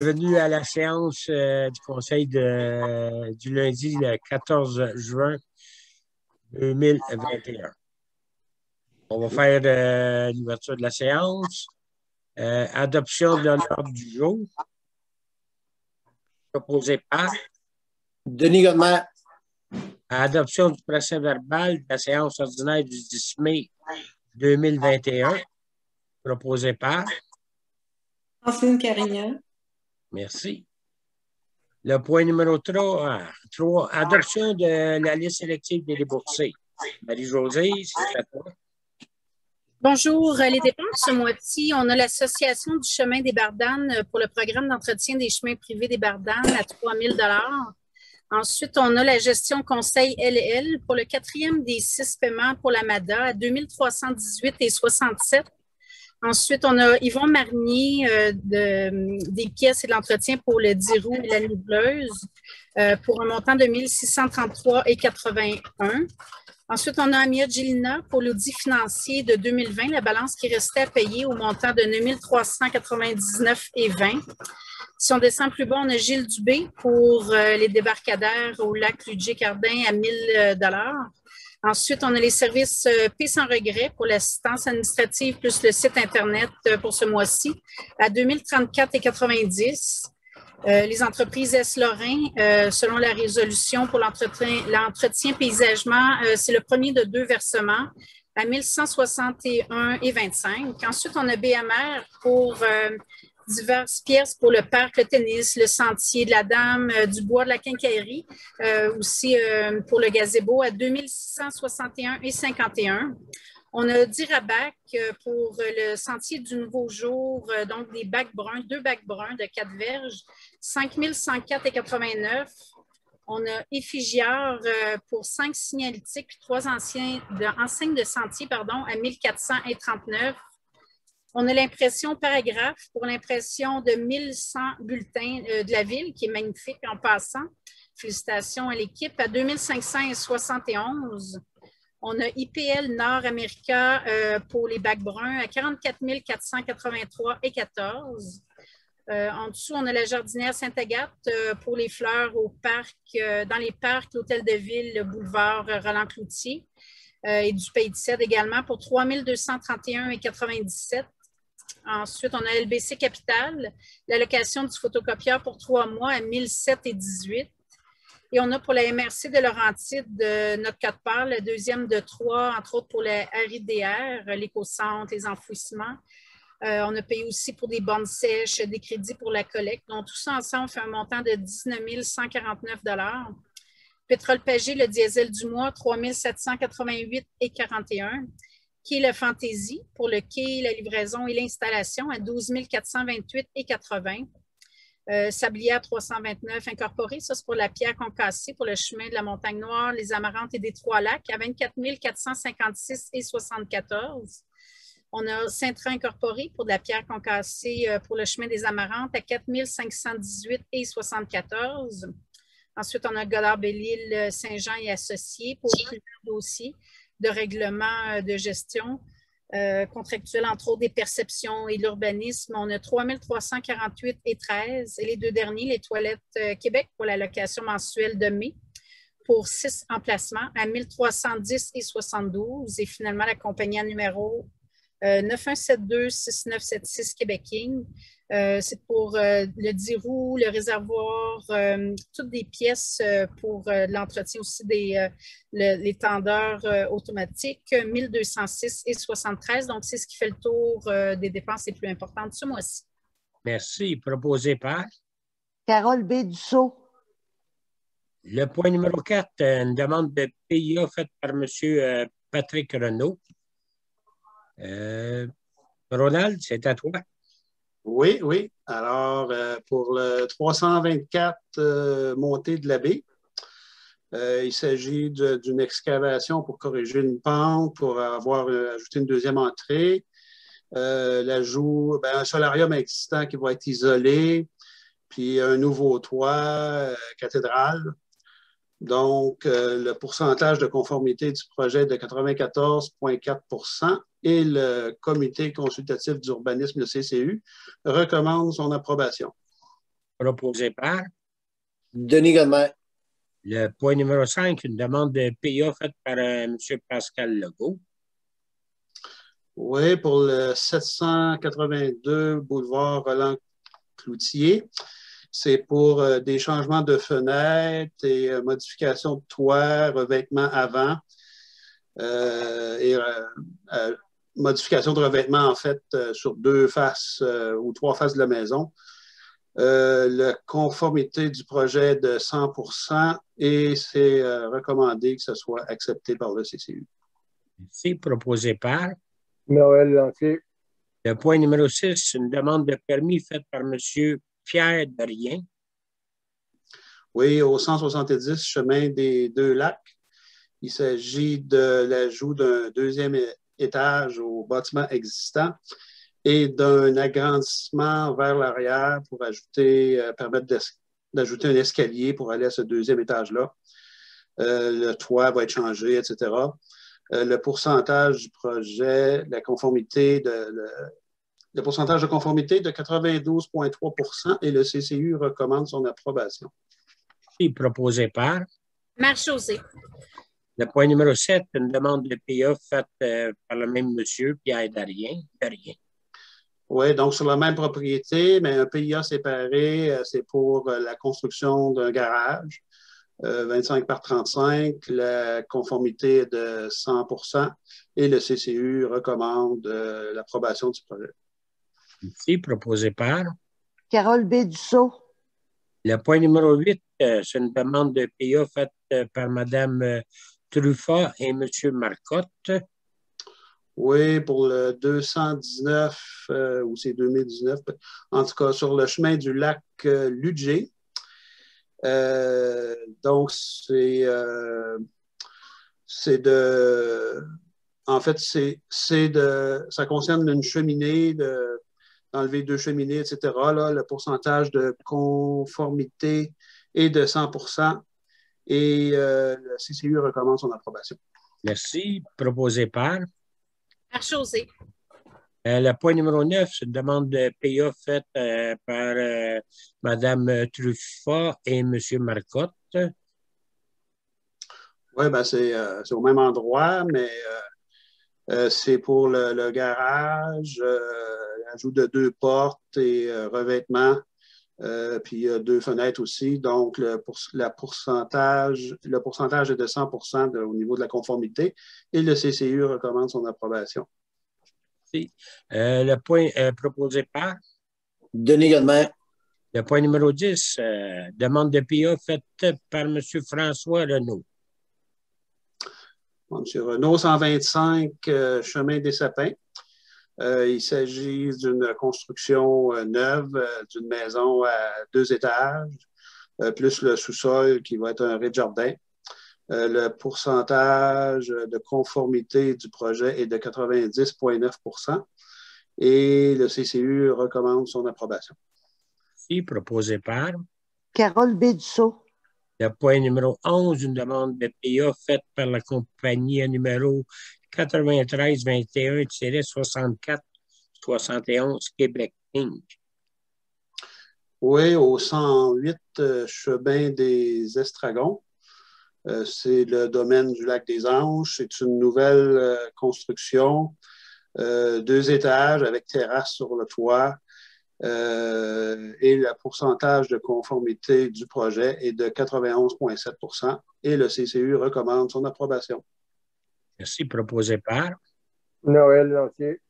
Venu à la séance du conseil du lundi le 14 juin 2021. On va faire l'ouverture de la séance. Adoption de l'ordre du jour. Proposé par Denis Godmer. Adoption du procès-verbal de la séance ordinaire du 10 mai 2021. Proposé par Francine Carignan. Merci. Le point numéro 3, adoption de la liste sélective des déboursés. Marie-Josée, c'est à toi. Bonjour. Les dépenses ce mois-ci, on a l'Association du chemin des Bardanes pour le programme d'entretien des chemins privés des Bardanes à 3 000 $. Ensuite, on a la gestion conseil LL pour le 4e des 6 paiements pour la MADA à 2 318,67 $. Ensuite, on a Yvon Marnier des pièces et de l'entretien pour le 10 roues et la niveleuse pour un montant de 1 633,81 $. Ensuite, on a Amia Gilina pour l'audit financier de 2020, la balance qui restait à payer au montant de 9 399,20 $. Si on descend plus bas, on a Gilles Dubé pour les débarcadères au lac Ludger-Cardin à 1 000 $. Ensuite, on a les services Paix sans regret pour l'assistance administrative plus le site Internet pour ce mois-ci à 2 034,90 $. Les entreprises S-Lorrain, selon la résolution pour l'entretien paysagement, c'est le premier de 2 versements à 1 161,25 $. Ensuite, on a BMR pour diverses pièces pour le parc, le tennis, le sentier de la Dame, du bois de la Quincaillerie, aussi pour le gazebo à 2 661,51 $. On a Dirabac pour le sentier du Nouveau Jour, donc des bacs bruns, 2 bacs bruns de 4 verges, 5 104,89 $. On a Effigiard pour 5 signalétiques puis 3 enseignes de sentier à 1 439 $. On a l'impression paragraphe pour l'impression de 1100 bulletins de la ville, qui est magnifique en passant. Félicitations à l'équipe, à 2 571. On a IPL Nord-América pour les bacs bruns à 44 483,14 $. En dessous, on a la jardinière Sainte-Agathe pour les fleurs au parc, dans les parcs, l'Hôtel de Ville, le boulevard Roland-Cloutier et du Pays de Cèdre également pour 3 231,97 $. Ensuite, on a LBC Capital, l'allocation du photocopieur pour 3 mois à 1 007,18 $. Et on a pour la MRC de Laurentide, notre quart-part, le 2e de 3, entre autres pour la RIDR, l'éco-centre, les enfouissements. On a payé aussi pour des bornes sèches, des crédits pour la collecte. Donc, tout ça ensemble fait un montant de 19 149 $. Pétrole Pagé, le diesel du mois, 3 788,41 $. Quai Le Fantaisie pour le quai, la livraison et l'installation à 12 428,80 $. Sablière 329 incorporé, ça c'est pour la pierre concassée pour le chemin de la Montagne Noire, les Amarantes et des Trois-Lacs à 24 456,74 $. On a Saint-Tran incorporé pour de la pierre concassée pour le chemin des Amarantes à 4 518,74 $. Ensuite, on a Godard-Belle-Île, Saint-Jean et Associés pour plusieurs dossiers de règlement de gestion contractuelle, entre autres des perceptions et de l'urbanisme. On a 3 348,13 $. Et les 2 derniers, les Toilettes Québec pour la location mensuelle de mai pour 6 emplacements à 1 310,72 $. Et finalement, la compagnie en numéro 9172-6976 Québec King. C'est pour le 10 roues, le réservoir, toutes des pièces pour l'entretien aussi les tendeurs automatiques, 1206,73 $. Donc, c'est ce qui fait le tour des dépenses les plus importantes ce mois-ci. Merci. Proposé par Carole B. Dussault. Le point numéro 4, une demande de PIA faite par M. Patrick Renaud. Ronald, c'est à toi. Oui, oui. Alors, pour le 324 montée de la baie, il s'agit d'une excavation pour corriger une pente, pour avoir ajouté une 2e entrée, l'ajout, un solarium existant qui va être isolé, puis un nouveau toit, cathédrale. Donc, le pourcentage de conformité du projet est de 94,4 % et le comité consultatif d'urbanisme, le CCU, recommande son approbation. proposé par Denis Godemain. le point numéro 5, une demande de PA faite par M. Pascal Legault. Oui, pour le 782 boulevard Roland-Cloutier. C'est pour des changements de fenêtres et modifications de toit, revêtement avant et modification de revêtement, en fait, sur 2 faces ou 3 faces de la maison. La conformité du projet de 100% et c'est recommandé que ce soit accepté par le CCU. Merci. Proposé par Noël Lantier. le point numéro 6, une demande de permis faite par M. Pierre Darien. Oui, au 170 chemin des Deux Lacs. Il s'agit de l'ajout d'un 2e étage au bâtiment existant et d'un agrandissement vers l'arrière pour permettre d'ajouter un escalier pour aller à ce 2e étage-là. Le toit va être changé, etc. Le pourcentage du projet, le pourcentage de conformité de 92,3 % et le CCU recommande son approbation. Proposé par Marc-José. le point numéro 7, une demande de PA faite par le même monsieur, Pierre Darien. Oui, donc sur la même propriété, mais un PIA séparé, c'est pour la construction d'un garage, 25 par 35, la conformité est de 100 % et le CCU recommande l'approbation du projet. Merci. Proposé par Carole B. Dussault. le point numéro 8, c'est une demande de PA faite par Mme Truffat et M. Marcotte. Oui, pour le 219, ou c'est 2019, en tout cas sur le chemin du lac Ludger. Donc, ça concerne une cheminée, d'enlever 2 cheminées, etc. Là, le pourcentage de conformité est de 100 % et le CCU recommande son approbation. Merci. Proposé par Marc-José. le point numéro 9, c'est une demande de PA faite par Mme Truffat et M. Marcotte. Oui, ben c'est au même endroit, mais c'est pour le garage, l'ajout de 2 portes et revêtement, puis 2 fenêtres aussi. Donc, le pourcentage est de 100 % au niveau de la conformité et le CCU recommande son approbation. Merci. Le point proposé par Denis Godemain. le point numéro 10, demande de PA faite par M. François Renaud. M. Renaud, 125 chemin des Sapins. Il s'agit d'une construction neuve d'une maison à 2 étages, plus le sous-sol qui va être un rez-de-jardin. Le pourcentage de conformité du projet est de 90,9 % et le CCU recommande son approbation. Merci. Proposé par Carole B. Dussault. le point numéro 11, une demande de PA faite par la compagnie numéro 9321-6471 Québec Inc. Oui, au 108 chemin des Estragons. C'est le domaine du lac des Anges. C'est une nouvelle construction, 2 étages avec terrasse sur le toit. Et le pourcentage de conformité du projet est de 91,7 % et le CCU recommande son approbation. Merci. Proposé par Noël Lantier.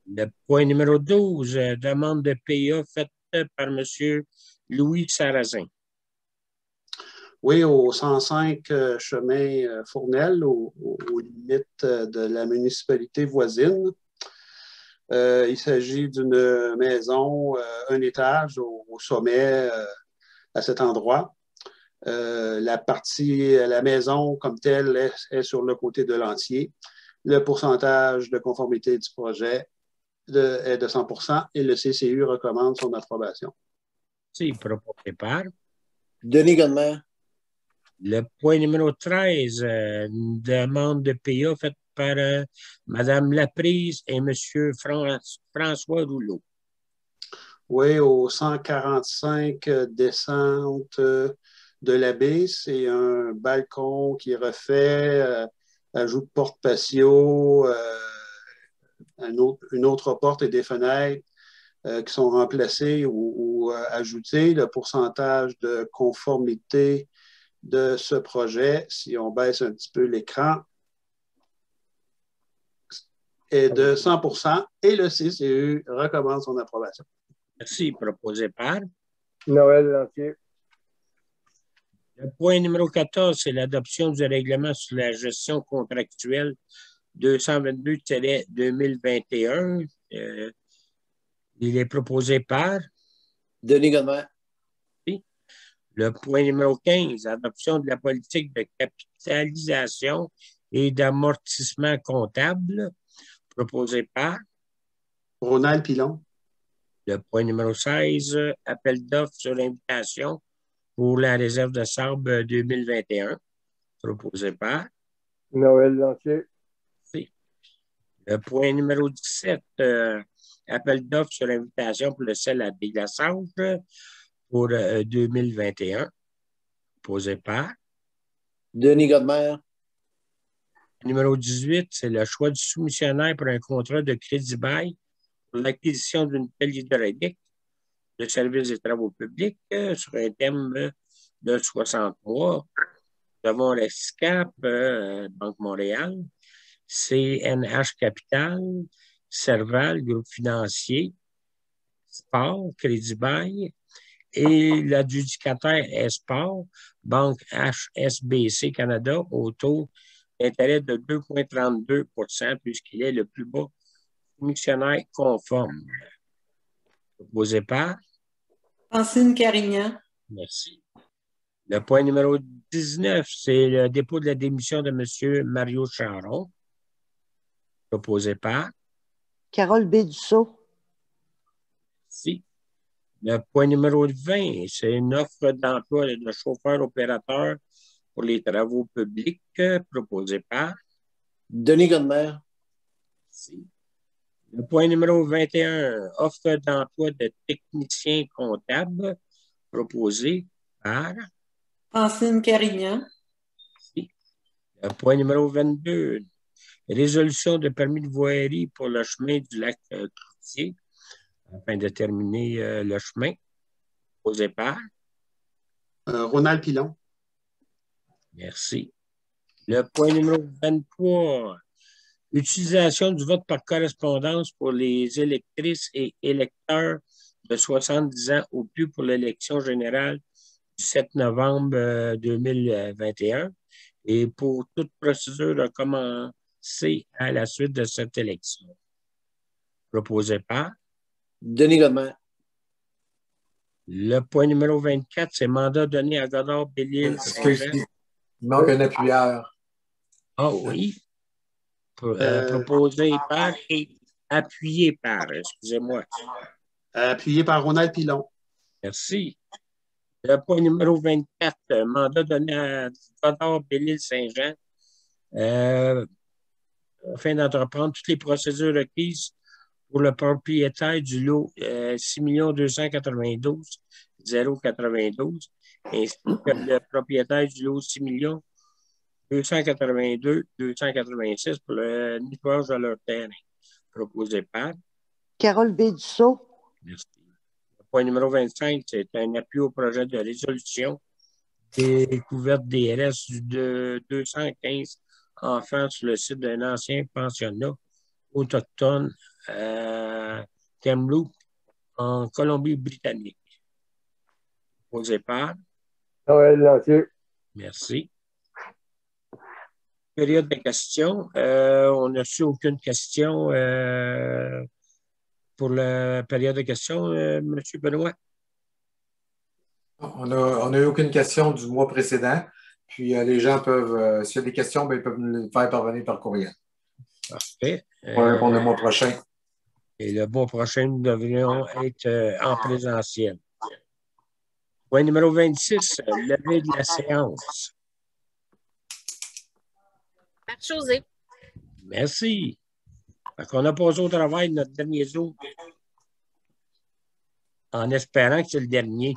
le point numéro 12, demande de PA faite par M. Louis Sarrazin. Oui, au 105 chemin Fournel, aux limites de la municipalité voisine. Il s'agit d'une maison, 1 étage au sommet à cet endroit. La maison comme telle est sur le côté de l'entier. Le pourcentage de conformité du projet est de 100 % et le CCU recommande son approbation. C'est proposé par Denis Godemain. le point numéro 13, une demande de PA faite par Mme Laprise et M. François Rouleau. Oui, au 145 descente de la baie. C'est un balcon qui est refait, ajout de porte patio, une autre porte et des fenêtres qui sont remplacées ou ajoutées. Le pourcentage de conformité de ce projet, si on baisse un petit peu l'écran, est de 100% et le CCU recommande son approbation. Merci. Proposé par. Noël Lantier. Le point numéro 14, c'est l'adoption du règlement sur la gestion contractuelle 222-2021. Il est proposé par. Denis Godmer. Le point numéro 15, adoption de la politique de capitalisation et d'amortissement comptable, proposé par. Ronald Pilon. Le point numéro 16, appel d'offres sur l'invitation pour la réserve de sable 2021, proposé par. Noël Lantier. Le point numéro 17, appel d'offres sur l'invitation pour le sel à déglaçage pour 2021, proposé par. Denis Godmer. Numéro 18, c'est le choix du soumissionnaire pour un contrat de crédit-bail pour l'acquisition d'une pelle hydraulique de services des travaux publics sur un thème de 60 mois. Nous avons la SCAP, Banque Montréal, CNH Capital, Serval, Groupe financier, Sport, Crédit-bail et l'adjudicataire Esport, Banque HSBC Canada, au taux d'intérêt de 2,32 puisqu'il est le plus bas soumissionnaire conforme. Proposé par. Francine Carignan. Merci. Le point numéro 19, c'est le dépôt de la démission de M. Mario Charon. Proposé par. Carole Bédussault. Merci. Le point numéro 20, c'est une offre d'emploi de chauffeur-opérateur pour les travaux publics, proposé par. Denis Godmer. Merci. Le point numéro 21, offre d'emploi de technicien comptable, proposé par. Francine Carignan. Merci. Le point numéro 22, résolution de permis de voirie pour le chemin du lac Cloutier, afin de terminer le chemin, proposé par. Ronald Pilon. Merci. Le point numéro 23, utilisation du vote par correspondance pour les électrices et électeurs de 70 ans ou plus pour l'élection générale du 7 novembre 2021 et pour toute procédure à commencer à la suite de cette élection. Proposé par. Denis Godmer. Le point numéro 24, c'est mandat donné à Godard Bellil. Il manque un appuyeur. Ah oui. Proposé par et appuyé par, excusez-moi. Appuyé par Ronald Pilon. Merci. Le point numéro 24, mandat donné à Godard Bellil Saint-Jean afin d'entreprendre toutes les procédures requises pour le propriétaire du lot 6 292 092 ainsi que le propriétaire du lot 6 282 286 pour le nettoyage de leur terrain. Proposé par. Carole Bédussault. Merci. Le point numéro 25, c'est un appui au projet de résolution découverte des restes de 215 enfants sur le site d'un ancien pensionnat autochtone Kamloops en Colombie-Britannique. Proposé par. Noël Lantier. Merci. Période de questions. On n'a reçu aucune question pour la période de questions, M. Benoît. On n'a eu aucune question du mois précédent. Puis les gens peuvent, s'il y a des questions, ils peuvent nous les faire parvenir par courriel. Parfait. On va répondre le mois prochain. Et le mois prochain, nous devrions être en présentiel. Point numéro 26, levée de la séance. Marc-José. Merci. On a passé au travail de notre dernier jour. en espérant que c'est le dernier.